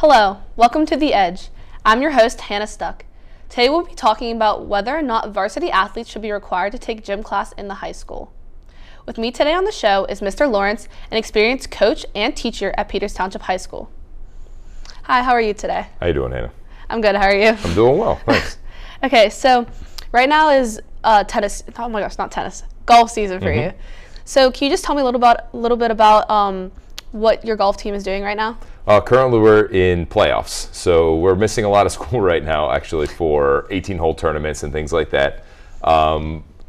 Hello, welcome to The Edge. I'm your host, Hannah Stuck. Today we'll be talking about whether or not varsity athletes should be required to take gym class in the high school. With me today on the show is Mr. Lawrence, an experienced coach and teacher at Peters Township High School. Hi, how are you today? How you doing, Hannah? I'm good, how are you? I'm doing well, thanks. Okay, so right now is golf season for you. So can you just tell me a little bit about what your golf team is doing right now? Currently we're in playoffs, so we're missing a lot of school right now actually for 18-hole tournaments and things like that.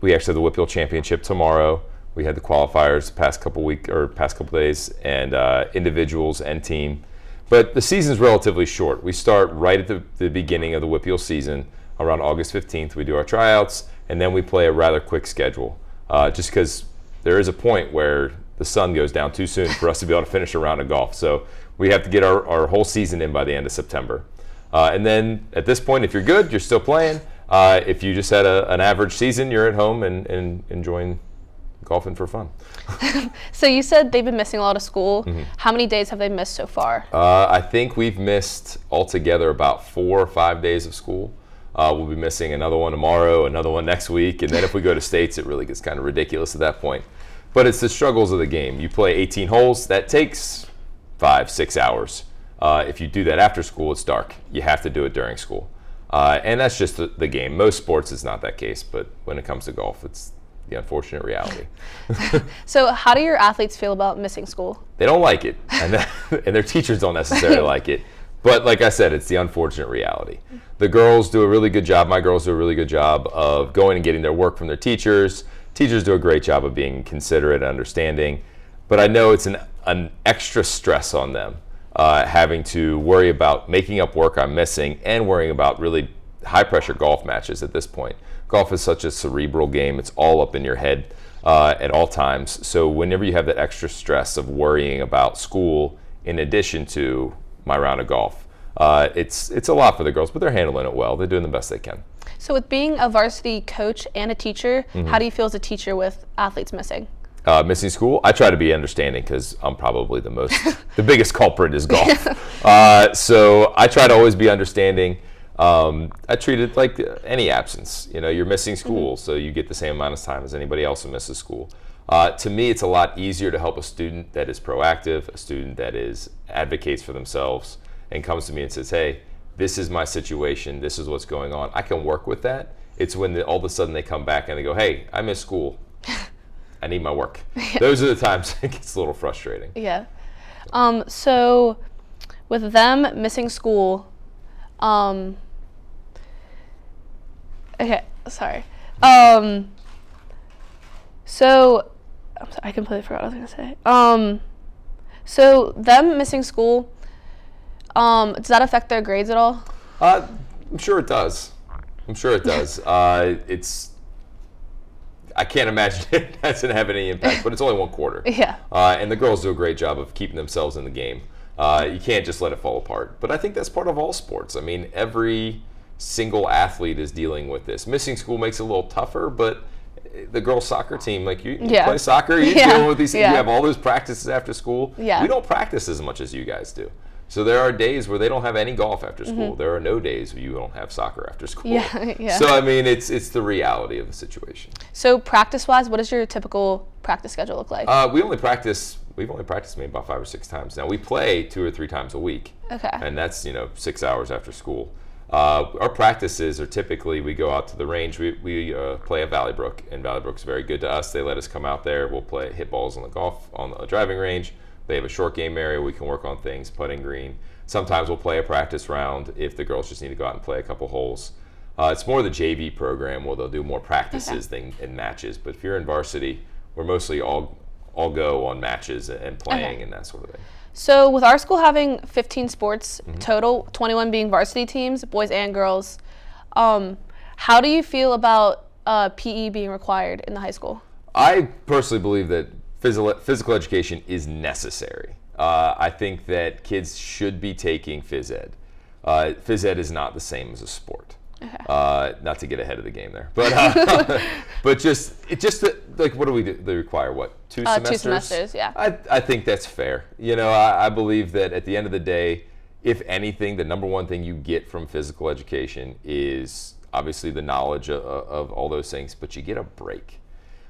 We actually have the Whitfield Championship tomorrow. We had the qualifiers past couple days, and individuals and team. But the season's relatively short. We start right at the beginning of the Whitfield season, around August 15th. We do our tryouts, and then we play a rather quick schedule, just because there is a point where the sun goes down too soon for us to be able to finish a round of golf. So we have to get our whole season in by the end of September. And then at this point, if you're good, you're still playing. If you just had an average season, you're at home and enjoying golfing for fun. So you said they've been missing a lot of school. How many days have they missed so far? I think we've missed altogether about 4 or 5 days of school. We'll be missing another one tomorrow, another one next week, and then if we go to states, it really gets kind of ridiculous at that point. But it's the struggles of the game. You play 18 holes, that takes 5-6 hours. If you do that after school, it's dark. You have to do it during school. And that's just the game. Most sports, it's not that case, but when it comes to golf, it's the unfortunate reality. So how do your athletes feel about missing school? They don't like it, and their teachers don't necessarily like it. But like I said, it's the unfortunate reality. The girls do a really good job. My girls do a really good job of going and getting their work from their teachers. Teachers do a great job of being considerate and understanding. But I know it's an extra stress on them, having to worry about making up work I'm missing and worrying about really high-pressure golf matches at this point. Golf is such a cerebral game. It's all up in your head at all times. So whenever you have that extra stress of worrying about school in addition to my round of golf, it's a lot for the girls, but they're handling it well. They're doing the best they can. So with being a varsity coach and a teacher, how do you feel as a teacher with athletes missing? Missing school, I try to be understanding because I'm probably the biggest culprit is golf. So I try to always be understanding. I treat it like any absence. You know, you're missing school, so you get the same amount of time as anybody else who misses school. To me, it's a lot easier to help a student that is proactive, a student that advocates for themselves, and comes to me and says, hey, this is my situation, this is what's going on. I can work with that. It's when all of a sudden they come back and they go, hey, I missed school. I need my work. Those are the times it gets a little frustrating. Yeah. So with them missing school, okay, sorry. So I completely forgot what I was gonna say. So them missing school, does that affect their grades at all? I'm sure it does. I can't imagine it doesn't have any impact, but it's only one quarter. Yeah. And the girls do a great job of keeping themselves in the game. You can't just let it fall apart. But I think that's part of all sports. I mean, every single athlete is dealing with this. Missing school makes it a little tougher, but the girls' soccer team, like you play soccer, you're dealing with these things. You have all those practices after school. Yeah. We don't practice as much as you guys do. So there are days where they don't have any golf after school. There are no days where you don't have soccer after school. Yeah. So I mean, it's the reality of the situation. So practice-wise, what does your typical practice schedule look like? We've only practiced maybe about 5 or 6 times. Now we play 2 or 3 times a week. Okay. And that's 6 hours after school. Our practices are typically we go out to the range. We play at Valley Brook, and Valley Brook's very good to us. They let us come out there. We'll hit balls on the driving range. They have a short game area. We can work on things, putting green. Sometimes we'll play a practice round if the girls just need to go out and play a couple holes. It's more the JV program where they'll do more practices than matches. But if you're in varsity, we're mostly all go on matches and playing and that sort of thing. So with our school having 15 sports total, 21 being varsity teams, boys and girls, how do you feel about PE being required in the high school? I personally believe that physical education is necessary. I think that kids should be taking phys ed. Phys ed is not the same as a sport. Okay. Not to get ahead of the game there, but but what do we do? They require what? 2 semesters? 2 semesters, yeah. I think that's fair. I believe that at the end of the day, if anything, the number one thing you get from physical education is obviously the knowledge of all those things, but you get a break.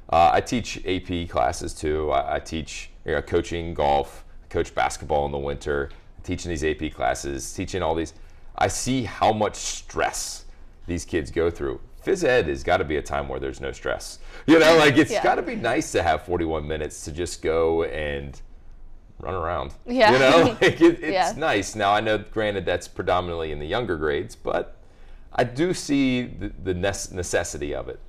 I teach AP classes too. I teach coaching golf, coach basketball in the winter, teaching these AP classes, teaching all these. I see how much stress these kids go through. Phys ed has got to be a time where there's no stress. It's got to be nice to have 41 minutes to just go and run around. Yeah. It's nice. Now, I know, granted, that's predominantly in the younger grades, but I do see the necessity of it.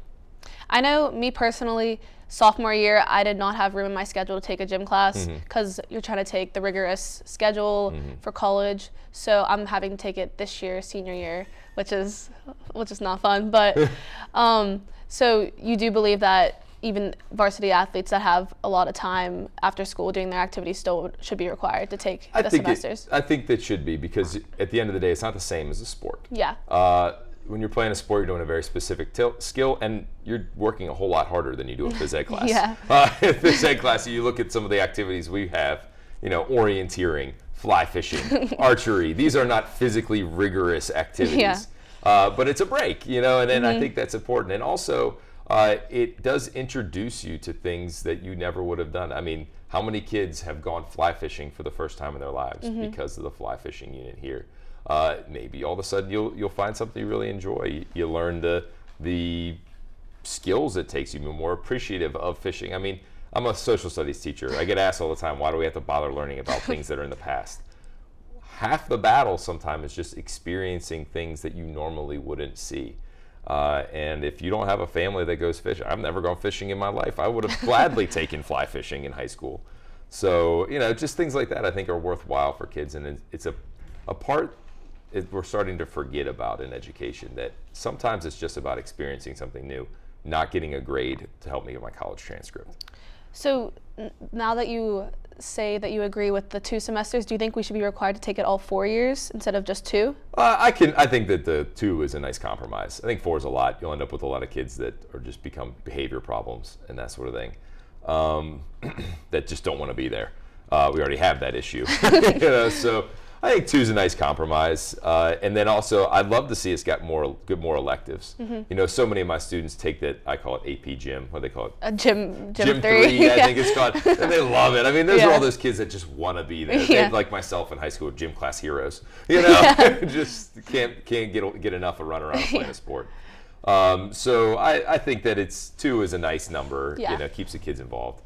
I know, me personally, sophomore year, I did not have room in my schedule to take a gym class because you're trying to take the rigorous schedule for college. So I'm having to take it this year, senior year, which is not fun. But so you do believe that even varsity athletes that have a lot of time after school doing their activities still should be required to take the semesters? I think that should be, because at the end of the day, it's not the same as a sport. Yeah. When you're playing a sport, you're doing a very specific skill, and you're working a whole lot harder than you do a phys ed class. Yeah. Phys ed class, you look at some of the activities we have, orienteering, fly fishing, archery. These are not physically rigorous activities. Yeah. But it's a break, and then I think that's important. And also, it does introduce you to things that you never would have done. I mean, how many kids have gone fly fishing for the first time in their lives because of the fly fishing unit here? Maybe all of a sudden you'll find something you really enjoy. You learn the skills it takes. You're more appreciative of fishing. I mean, I'm a social studies teacher. I get asked all the time, why do we have to bother learning about things that are in the past? Half the battle sometimes is just experiencing things that you normally wouldn't see. And if you don't have a family that goes fishing, I've never gone fishing in my life. I would have gladly taken fly fishing in high school. So, just things like that I think are worthwhile for kids. And it's a part we're starting to forget about in education, that sometimes it's just about experiencing something new, not getting a grade to help me get my college transcript. So now that you say that you agree with the 2 semesters, do you think we should be required to take it all 4 years instead of just 2? I think that the 2 is a nice compromise. I think 4 is a lot. You'll end up with a lot of kids that are just become behavior problems and that sort of thing, that just don't want to be there. We already have that issue. So I think 2 is a nice compromise. And then also, I'd love to see us get more electives. So many of my students take that, I call it AP Gym, what do they call it? Gym 3. I think it's called. And they love it. I mean, those are all those kids that just want to be there. They're like myself in high school, gym class heroes. Just can't get enough of running around playing a sport. So I think that 2 is a nice number. Keeps the kids involved.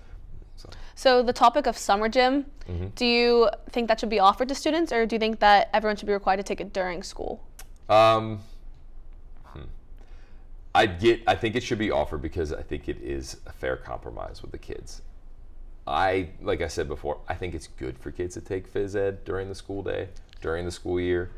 So the topic of summer gym, do you think that should be offered to students, or do you think that everyone should be required to take it during school? I think it should be offered, because I think it is a fair compromise with the kids. Like I said before, I think it's good for kids to take phys ed during the school day, during the school year,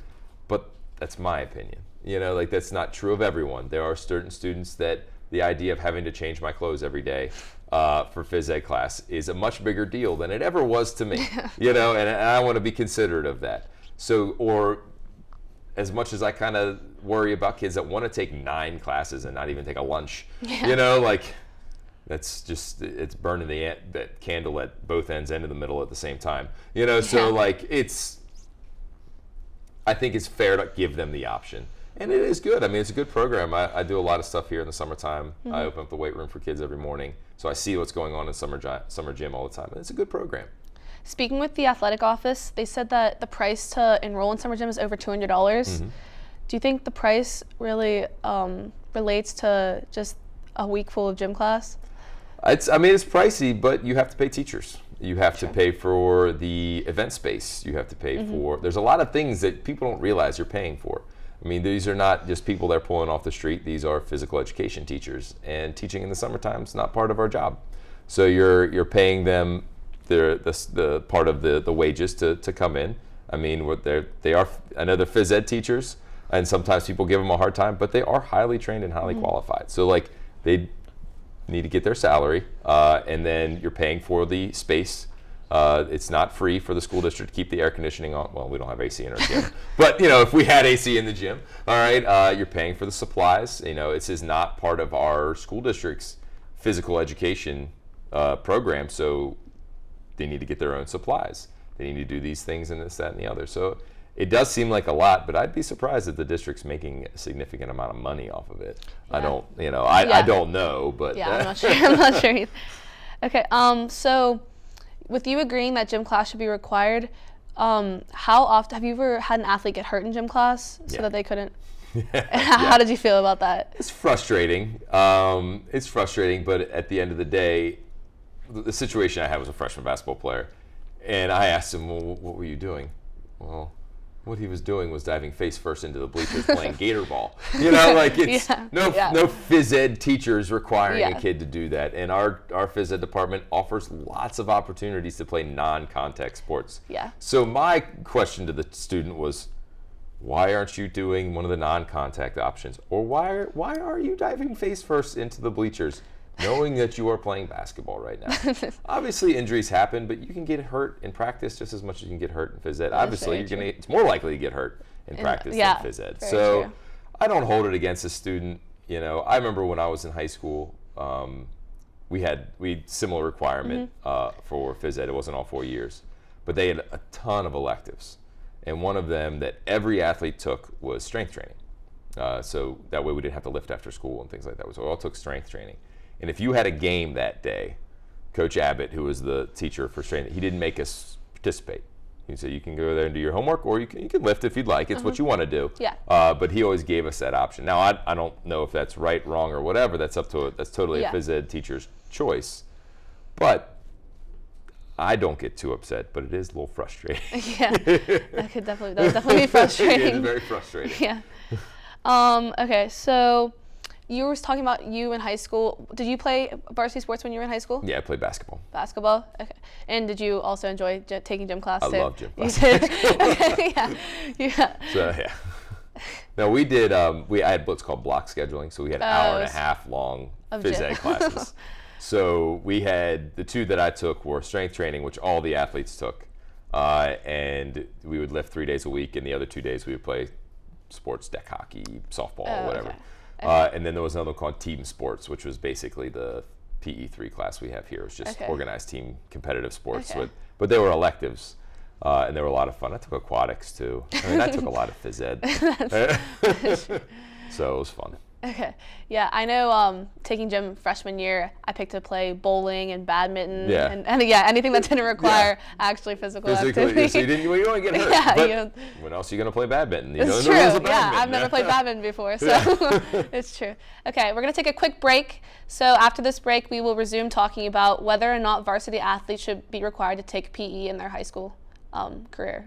but that's my opinion. That's not true of everyone. There are certain students that the idea of having to change my clothes every day for phys ed class is a much bigger deal than it ever was to me, and I want to be considerate of that. So, or as much as I kind of worry about kids that want to take 9 classes and not even take a lunch, that's just, it's burning that candle at both ends and in the middle at the same time, so I think it's fair to give them the option. And it is good. I mean, it's a good program. I do a lot of stuff here in the summertime. I open up the weight room for kids every morning, so I see what's going on in summer gym all the time. And it's a good program. Speaking with the athletic office, they said that the price to enroll in summer gym is over $200. Do you think the price really relates to just a week full of gym class? It's pricey, but you have to pay teachers. You have to pay for the event space. You have to pay for, there's a lot of things that people don't realize you're paying for. I mean, these are not just people they're pulling off the street. These are physical education teachers, and teaching in the summertime is not part of our job. So you're paying them the part of the wages to come in. I mean, they are. I know they're phys ed teachers, and sometimes people give them a hard time, but they are highly trained and highly qualified. So they need to get their salary, and then you're paying for the space. It's not free for the school district to keep the air conditioning on. Well, we don't have AC in our gym, but if we had AC in the gym, all right, you're paying for the supplies. This is not part of our school district's physical education program, so they need to get their own supplies. They need to do these things and this, that, and the other. So it does seem like a lot, but I'd be surprised if the district's making a significant amount of money off of it. Yeah. I don't know, but yeah, I'm not sure. I'm not sure either. Okay, so with you agreeing that gym class should be required, how often have you ever had an athlete get hurt in gym class so that they couldn't? How did you feel about that? It's frustrating. But at the end of the day, the situation I had was a freshman basketball player, and I asked him, well, what were you doing? Well, what he was doing was diving face first into the bleachers playing gator ball. It's no phys ed teachers requiring a kid to do that. And our phys ed department offers lots of opportunities to play non-contact sports. Yeah. So my question to the student was, why aren't you doing one of the non-contact options? Or why are you diving face first into the bleachers, knowing that you are playing basketball right now? Obviously, injuries happen, but you can get hurt in practice just as much as you can get hurt in phys ed. Obviously, it's more likely to get hurt in practice than phys ed. So true. I don't hold it against a student. I remember when I was in high school, we had similar requirement for phys ed. It wasn't all 4 years, but they had a ton of electives. And one of them that every athlete took was strength training. So that way we didn't have to lift after school and things like that. So we all took strength training. And if you had a game that day, Coach Abbott, who was the teacher for strength, he didn't make us participate. He said, you can go there and do your homework, or you can lift if you'd like. It's what you want to do. Yeah. But he always gave us that option. Now, I don't know if that's right, wrong, or whatever. That's totally a phys ed teacher's choice. But I don't get too upset, but it is a little frustrating. Yeah, that would definitely be frustrating. It's very frustrating. Yeah. Okay, so you were talking about you in high school. Did you play varsity sports when you were in high school? Yeah, I played basketball. Basketball? Okay. And did you also enjoy taking gym class too? I love gym class. You did? Okay, yeah. So, yeah. No, we did, I had what's called block scheduling, so we had an hour and a half long phys ed classes. So we had, the two that I took were strength training, which all the athletes took, and we would lift 3 days a week, and the other 2 days we would play sports, deck hockey, softball, whatever. Okay. And then there was another one called team sports, which was basically the PE3 class we have here. It was just organized team competitive sports, but they were electives, and they were a lot of fun. I took aquatics too. I mean, I took a lot of phys ed. So it was fun. Okay. Yeah, I know taking gym freshman year, I picked to play bowling and badminton and anything that didn't require actually physical activity. So you don't want to get hurt. Yeah, but when else are you going to play badminton? It's true. Yeah, I've never played badminton before, so it's true. Okay, we're going to take a quick break. So after this break, we will resume talking about whether or not varsity athletes should be required to take PE in their high school career.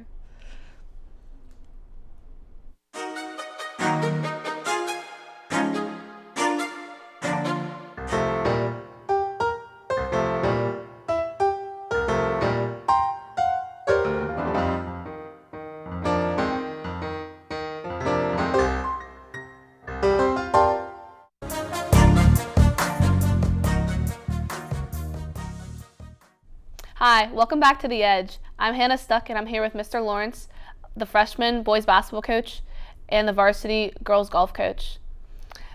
Hi, welcome back to The Edge. I'm Hannah Stuck, and I'm here with Mr. Lawrence, the freshman boys basketball coach and the varsity girls golf coach.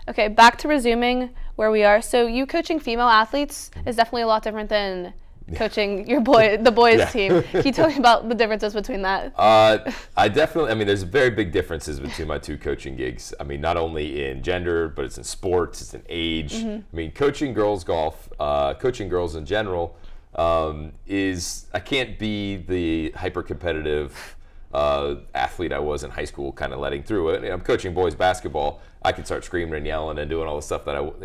Okay, back to resuming where we are. So you coaching female athletes is definitely a lot different than coaching the boys team. Can you tell me about the differences between that? There's very big differences between my two coaching gigs. I mean, not only in gender, but it's in sports, it's in age. I mean, coaching girls golf, coaching girls in general, I can't be the hyper-competitive athlete I was in high school, kind of letting through it. I'm coaching boys basketball. I can start screaming and yelling and doing all the stuff that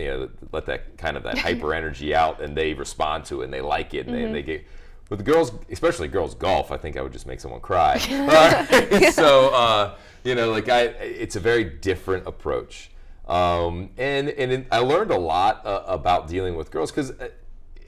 let that hyper energy out, and they respond to it and they like it, and they get. With the girls, especially girls golf, I think I would just make someone cry. So it's a very different approach, and I learned a lot about dealing with girls because.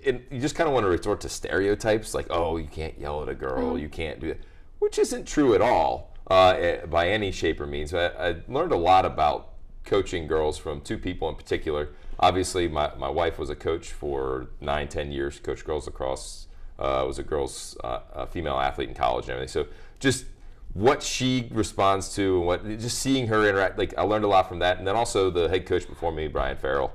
You just kind of want to resort to stereotypes like, oh, you can't yell at a girl, you can't do that, which isn't true at all by any shape or means. I learned a lot about coaching girls from two people in particular. Obviously, my wife was a coach for 9-10 years, coached girls across, was a female athlete in college and everything. So just what she responds to, just seeing her interact, I learned a lot from that. And then also the head coach before me, Brian Farrell,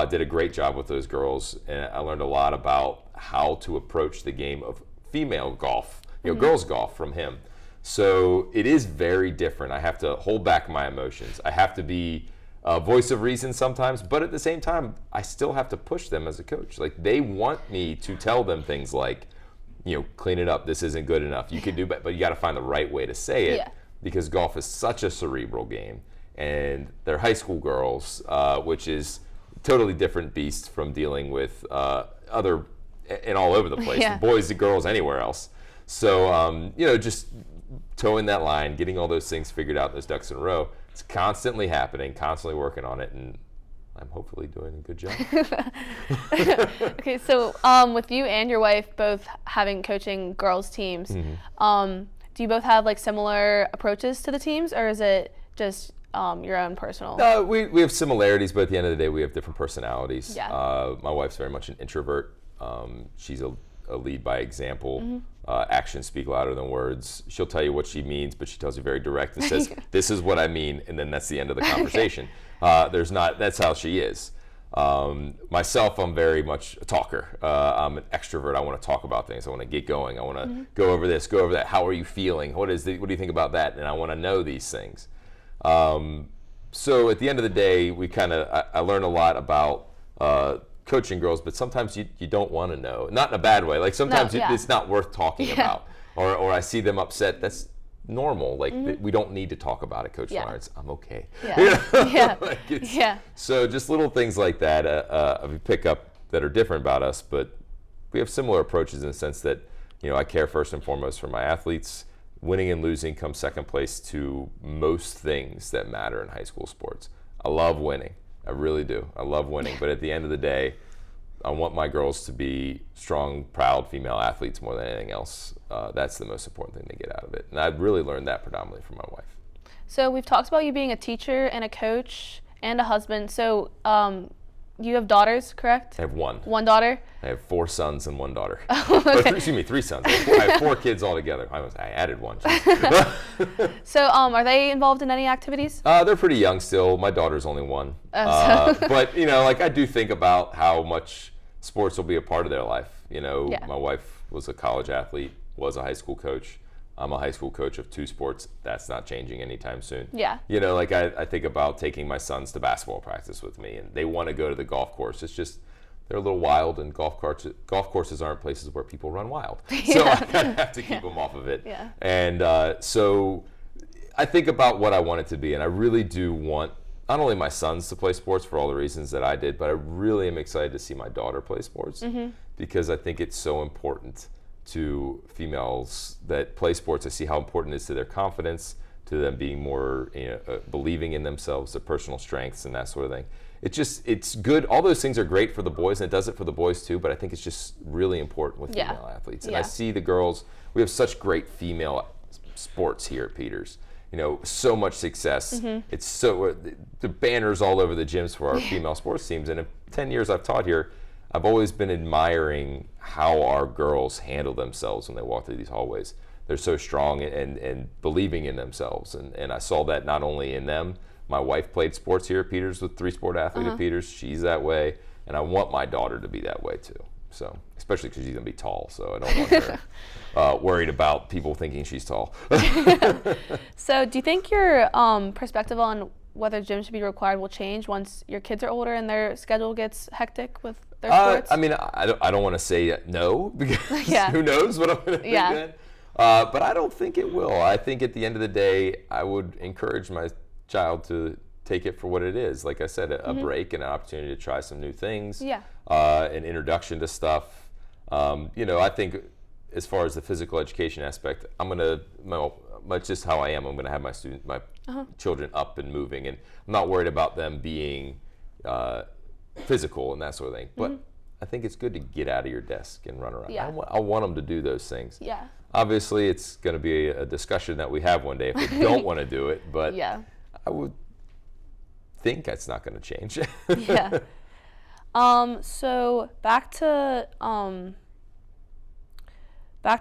did a great job with those girls, and I learned a lot about how to approach the game of female golf, girls golf from him. So it is very different. I have to hold back my emotions. I have to be a voice of reason sometimes, but at the same time, I still have to push them as a coach. Like, they want me to tell them things like, clean it up. This isn't good enough. You can do better, but you got to find the right way to say it, because golf is such a cerebral game, and they're high school girls, which is totally different beast from dealing with other and all over the place, boys and girls anywhere else. So, just towing that line, getting all those things figured out, those ducks in a row, it's constantly happening, constantly working on it, and I'm hopefully doing a good job. Okay, so with you and your wife both having coaching girls teams, do you both have like similar approaches to the teams, or is it just your own personal? No, we have similarities, but at the end of the day, we have different personalities. Yeah. My wife's very much an introvert. She's a lead by example. Actions speak louder than words. She'll tell you what she means, but she tells you very direct and says, "This is what I mean," and then that's the end of the conversation. That's how she is. Myself, I'm very much a talker. I'm an extrovert. I want to talk about things. I want to get going. I want to go over this, go over that. How are you feeling? What do you think about that? And I want to know these things. So at the end of the day, I learn a lot about coaching girls, but sometimes you don't want to know. Not in a bad way. Like, sometimes it's not worth talking about. Or I see them upset. That's normal. Like, we don't need to talk about it, Coach Lawrence. I'm okay. So just little things like that we pick up that are different about us, but we have similar approaches in the sense that, I care first and foremost for my athletes. Winning and losing comes second place to most things that matter in high school sports. I love winning. I really do. I love winning. But at the end of the day, I want my girls to be strong, proud female athletes more than anything else. That's the most important thing they get out of it. And I've really learned that predominantly from my wife. So we've talked about you being a teacher and a coach and a husband. So you have daughters, correct? I have one. One daughter? I have 4 sons and 1 daughter. Okay. Excuse me, 3 sons. I have 4 kids altogether. I added 1. So are they involved in any activities? They're pretty young still. My daughter's only 1. But, I do think about how much sports will be a part of their life. My wife was a college athlete, was a high school coach. I'm a high school coach of 2 sports. That's not changing anytime soon. Yeah. I think about taking my sons to basketball practice with me, and they want to go to the golf course. It's just, they're a little wild, and golf courses aren't places where people run wild. So I kind of have to keep them off of it. Yeah. And so I think about what I want it to be, and I really do want not only my sons to play sports for all the reasons that I did, but I really am excited to see my daughter play sports, because I think it's so important to females that play sports. I see how important it is to their confidence, to them being more believing in themselves, their personal strengths, and that sort of thing. It's good. All those things are great for the boys, and it does it for the boys too, but I think it's just really important with female athletes. And I see the girls, we have such great female sports here at Peters. So much success. It's so the banners all over the gyms for our female sports teams. And in 10 years I've taught here, I've always been admiring how our girls handle themselves when they walk through these hallways. They're so strong and believing in themselves. And I saw that not only in them. My wife played sports here at Peters, with 3-sport athlete at Peters. She's that way. And I want my daughter to be that way too. So, especially because she's going to be tall. So I don't want her worried about people thinking she's tall. So do you think your perspective on whether gyms should be required will change once your kids are older and their schedule gets hectic with their sports? I don't want to say no, because who knows what I'm going to think then. But I don't think it will. I think at the end of the day, I would encourage my child to take it for what it is. Like I said, a break and an opportunity to try some new things. An introduction to stuff. I think as far as the physical education aspect, I'm going to, just how I am, I'm going to have my children up and moving, and I'm not worried about them being physical and that sort of thing. But I think it's good to get out of your desk and run around. I want them to do those things. Obviously, it's going to be a discussion that we have one day if they don't want to do it, but I would think that's not going to change. So back to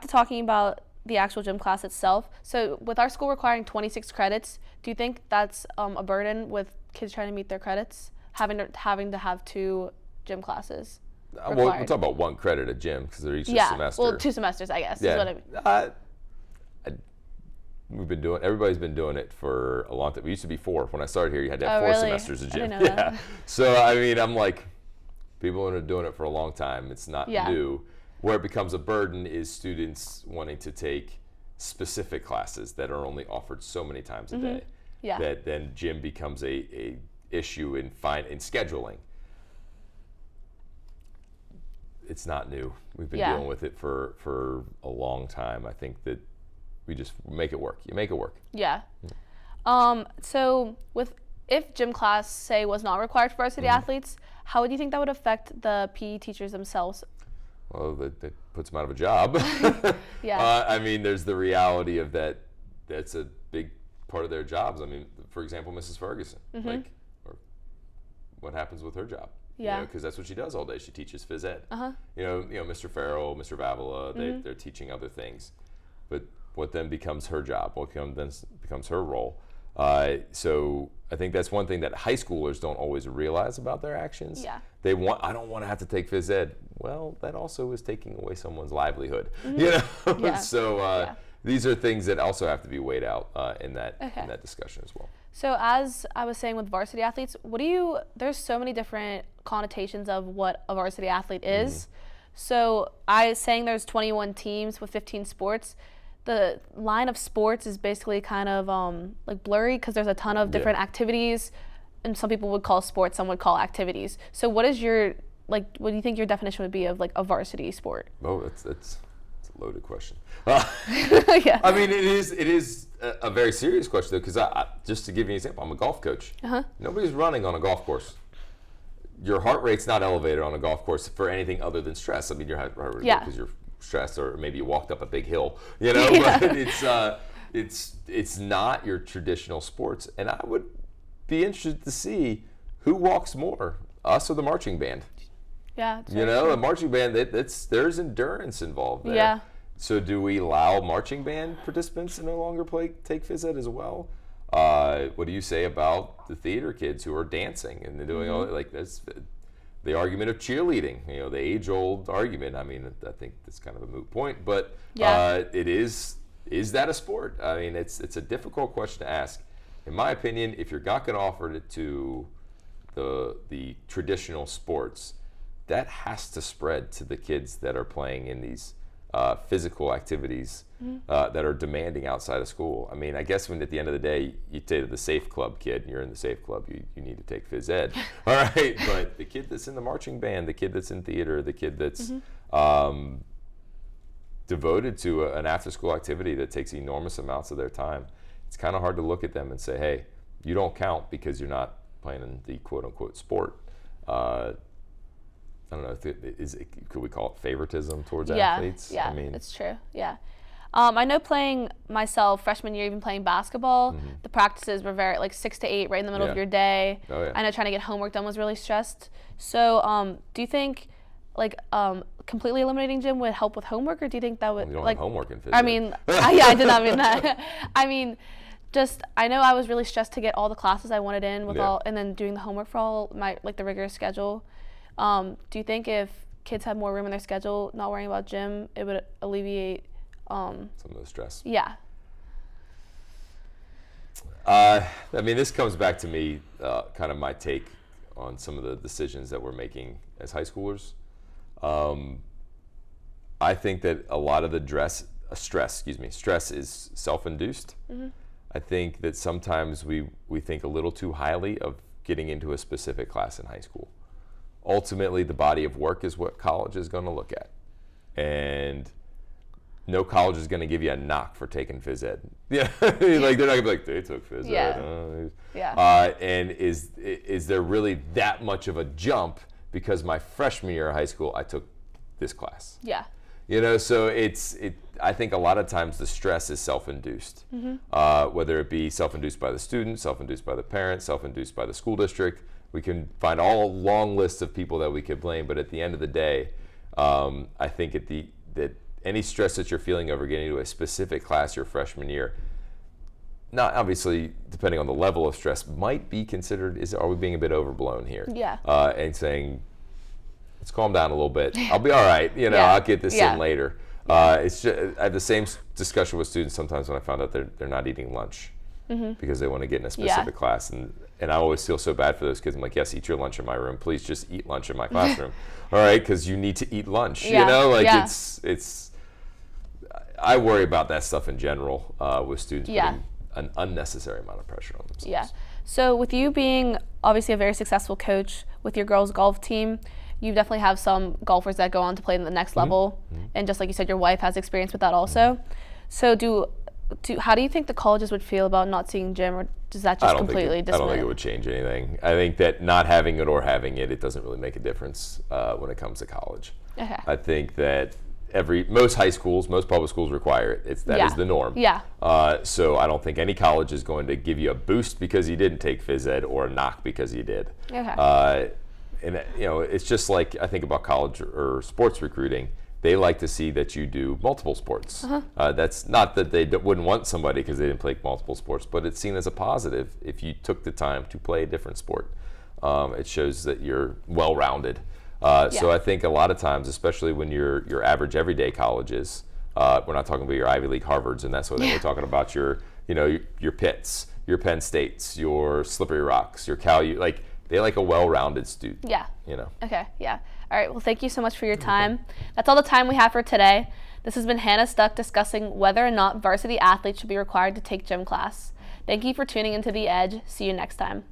talking about the actual gym class itself. So with our school requiring 26 credits, do you think that's a burden with kids trying to meet their credits, having to have 2 gym classes? Well, we'll talk about 1 credit a gym because they're each a semester. Well, 2 semesters, I guess. Is what I mean. everybody's been doing it for a long time. It used to be 4. When I started here, you had to have 4 really? semesters of gym. I didn't know that. So, I mean, I'm like, people have been doing it for a long time. It's not new. Where it becomes a burden is students wanting to take specific classes that are only offered so many times a day. Yeah. That then gym becomes a issue in scheduling. It's not new. We've been dealing with it for a long time. I think that we just make it work. You make it work. Yeah. So if gym class, say, was not required for varsity athletes, how do you think that would affect the PE teachers themselves? Well, that puts them out of a job. Yeah. I mean, there's the reality of that. That's a big part of their jobs. I mean, for example, Mrs. Ferguson. Or what happens with her job? Yeah. Because that's what she does all day. She teaches phys ed. Mr. Farrell, Mr. Vavala, they're teaching other things. But what then becomes her job? What then becomes her role? So I think that's one thing that high schoolers don't always realize about their actions. Yeah. I don't want to have to take phys ed. Well, that also is taking away someone's livelihood. You know. Yeah. So these are things that also have to be weighed out in that discussion as well. So as I was saying with varsity athletes, there's so many different connotations of what a varsity athlete is. So saying there's 21 teams with 15 sports, the line of sports is basically kind of like blurry because there's a ton of different activities, and some people would call sports, some would call activities. So what do you think your definition would be of like a varsity sport? Oh, that's a loaded question. Yeah. I mean, it is a very serious question though, because just to give you an example, I'm a golf coach. Nobody's running on a golf course. Your heart rate's not elevated on a golf course for anything other than stress. I mean, your heart rate because you're stressed, or maybe you walked up a big hill, but it's not your traditional sports. And I would be interested to see who walks more, us or the marching band. Yeah. The marching band, there's endurance involved there. Yeah. So do we allow marching band participants to no longer take phys ed as well? What do you say about the theater kids who are dancing and they're doing all that's the argument of cheerleading? The age-old argument. I mean, I think that's kind of a moot point, but it is that a sport? I mean, it's a difficult question to ask. In my opinion, if you're not going to offer it to the traditional sports, that has to spread to the kids that are playing in these physical activities that are demanding outside of school. I mean, I guess when at the end of the day, you say to the safe club kid, and you're in the safe club, you need to take phys ed. All right, but the kid that's in the marching band, the kid that's in theater, the kid that's devoted to an after-school activity that takes enormous amounts of their time, it's kind of hard to look at them and say, hey, you don't count because you're not playing in the quote-unquote sport. I don't know, could we call it favoritism towards athletes? Yeah, I mean, it's true, yeah. I know playing myself freshman year, even playing basketball, the practices were very 6 to 8 right in the middle of your day. Oh, yeah. I know trying to get homework done was really stressed. So do you think completely eliminating gym would help with homework, or do you think that would you don't have homework in phys ed. I mean, I did not mean that. I mean, I know I was really stressed to get all the classes I wanted in with and then doing the homework for all my the rigorous schedule. Do you think if kids had more room in their schedule, not worrying about gym, it would alleviate some of the stress? Yeah. I mean, this comes back to me, kind of my take on some of the decisions that we're making as high schoolers. I think that a lot of the stress is self-induced. I think that sometimes we think a little too highly of getting into a specific class in high school. Ultimately, the body of work is what college is going to look at. And no college is going to give you a knock for taking phys ed. Yeah, they're not going to be like, they took phys ed. And is there really that much of a jump because my freshman year of high school, I took this class? Yeah. So I think a lot of times the stress is self-induced, whether it be self-induced by the student, self-induced by the parent, self-induced by the school district. We can find all long lists of people that we could blame, but at the end of the day, I think that any stress that you're feeling over getting into a specific class your freshman year, not obviously depending on the level of stress, might be considered, are we being a bit overblown here? Yeah. And saying, let's calm down a little bit. I'll be all right. I'll get this in later. It's just, I have the same discussion with students sometimes when I found out they're not eating lunch because they want to get in a specific class, and I always feel so bad for those kids. I'm like, yes, eat your lunch in my room. Please just eat lunch in my classroom. All right, because you need to eat lunch. You know, like it's. I worry about that stuff in general with students putting an unnecessary amount of pressure on themselves. Yeah. So with you being obviously a very successful coach with your girls golf team, you definitely have some golfers that go on to play in the next level. And just like you said, your wife has experience with that also. So how do you think the colleges would feel about not seeing gym, or does that just completely dismiss? I don't think it would change anything. I think that not having it or having it doesn't really make a difference when it comes to college. Okay. I think that most high schools, most public schools require it. That is the norm. Yeah. So I don't think any college is going to give you a boost because you didn't take phys ed or a knock because you did. Okay. And it's just like I think about college or sports recruiting. They like to see that you do multiple sports. That's not that they wouldn't want somebody because they didn't play multiple sports, but it's seen as a positive if you took the time to play a different sport. It shows that you're well-rounded. So I think a lot of times, especially when your average everyday colleges, we're not talking about your Ivy League Harvards and that sort of thing. We're talking about your Pitts, your Penn States, your Slippery Rocks, your Cal. They like a well-rounded student. Yeah. Okay. Yeah. All right. Well, thank you so much for your time. That's all the time we have for today. This has been Hannah Stuck discussing whether or not varsity athletes should be required to take gym class. Thank you for tuning into The Edge. See you next time.